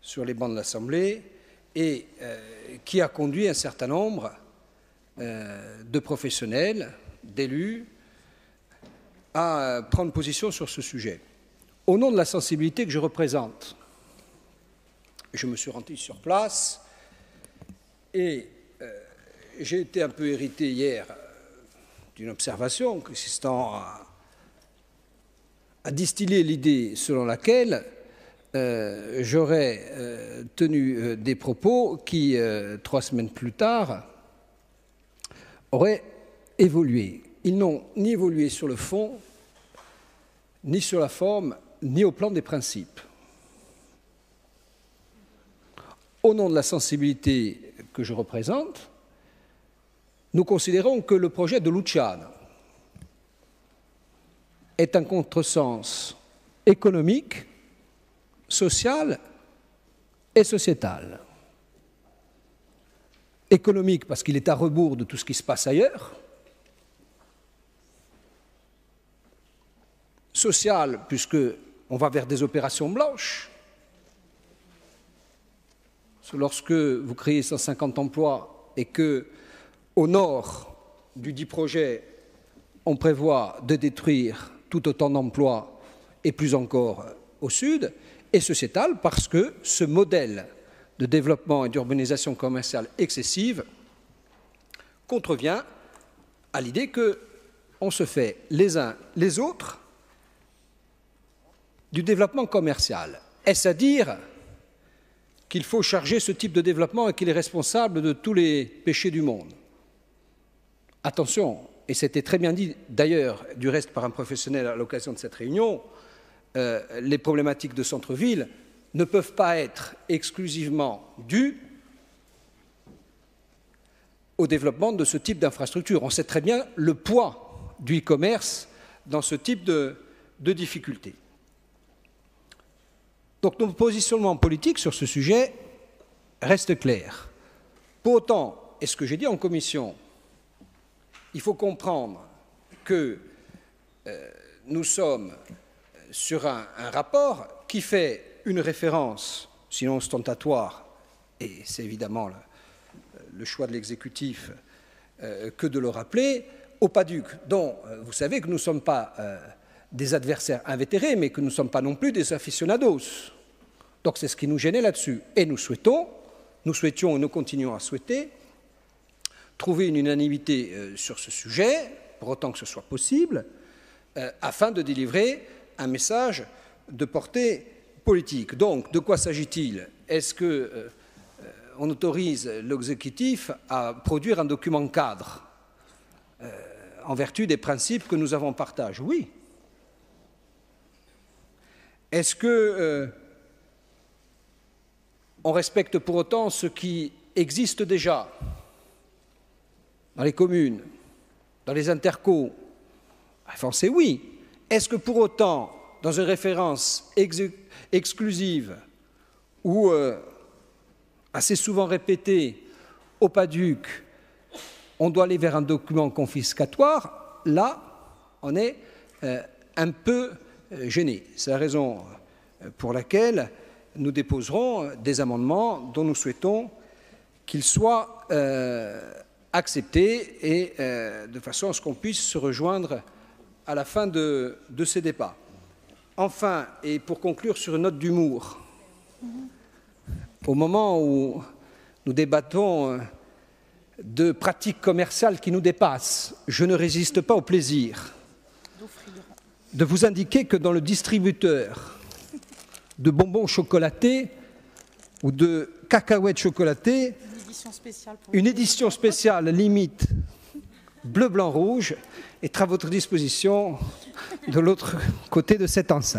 sur les bancs de l'Assemblée et qui a conduit un certain nombre de professionnels, d'élus, à prendre position sur ce sujet. Au nom de la sensibilité que je représente, je me suis rendu sur place et j'ai été un peu hérité hier d'une observation consistant à distiller l'idée selon laquelle j'aurais tenu des propos qui, 3 semaines plus tard, auraient évolué. Ils n'ont ni évolué sur le fond, ni sur la forme, ni au plan des principes. Au nom de la sensibilité que je représente, nous considérons que le projet de Luciano est un contresens économique, social et sociétal. Économique parce qu'il est à rebours de tout ce qui se passe ailleurs. Social puisqu'on va vers des opérations blanches. Lorsque vous créez 150 emplois et que, au nord du dit projet, on prévoit de détruire tout autant d'emplois et plus encore au sud, et sociétal parce que ce modèle de développement et d'urbanisation commerciale excessive contrevient à l'idée qu'on se fait les uns les autres du développement commercial. Est-ce à dire qu'il faut charger ce type de développement et qu'il est responsable de tous les péchés du monde? Attention, et c'était très bien dit d'ailleurs du reste par un professionnel à l'occasion de cette réunion, les problématiques de centre-ville ne peuvent pas être exclusivement dues au développement de ce type d'infrastructure. On sait très bien le poids du e-commerce dans ce type de difficultés. Donc nos positionnements politiques sur ce sujet restent clairs. Pour autant, et ce que j'ai dit en commission, il faut comprendre que nous sommes sur un rapport qui fait une référence, sinon ostentatoire, et c'est évidemment le choix de l'exécutif que de le rappeler, au PADUC, dont vous savez que nous ne sommes pas des adversaires invétérés, mais que nous ne sommes pas non plus des aficionados. Donc c'est ce qui nous gênait là-dessus. Et nous souhaitions, et nous continuons à souhaiter, trouver une unanimité sur ce sujet, pour autant que ce soit possible, afin de délivrer un message de portée politique. Donc, de quoi s'agit-il? Est-ce qu'on autorise l'exécutif à produire un document cadre en vertu des principes que nous avons partagés? Oui. Est-ce qu'on respecte pour autant ce qui existe déjà dans les communes, dans les intercos? Enfin, c'est oui. Est-ce que pour autant, dans une référence exclusive ou assez souvent répétée au PADUC, on doit aller vers un document confiscatoire? Là, on est un peu gêné. C'est la raison pour laquelle nous déposerons des amendements dont nous souhaitons qu'ils soient acceptés et de façon à ce qu'on puisse se rejoindre à la fin de ces débats. Enfin, et pour conclure sur une note d'humour, au moment où nous débattons de pratiques commerciales qui nous dépassent, je ne résiste pas au plaisir de vous indiquer que dans le distributeur de bonbons chocolatés ou de cacahuètes chocolatées, une édition spéciale limite bleu, blanc, rouge est à votre disposition de l'autre côté de cette enceinte.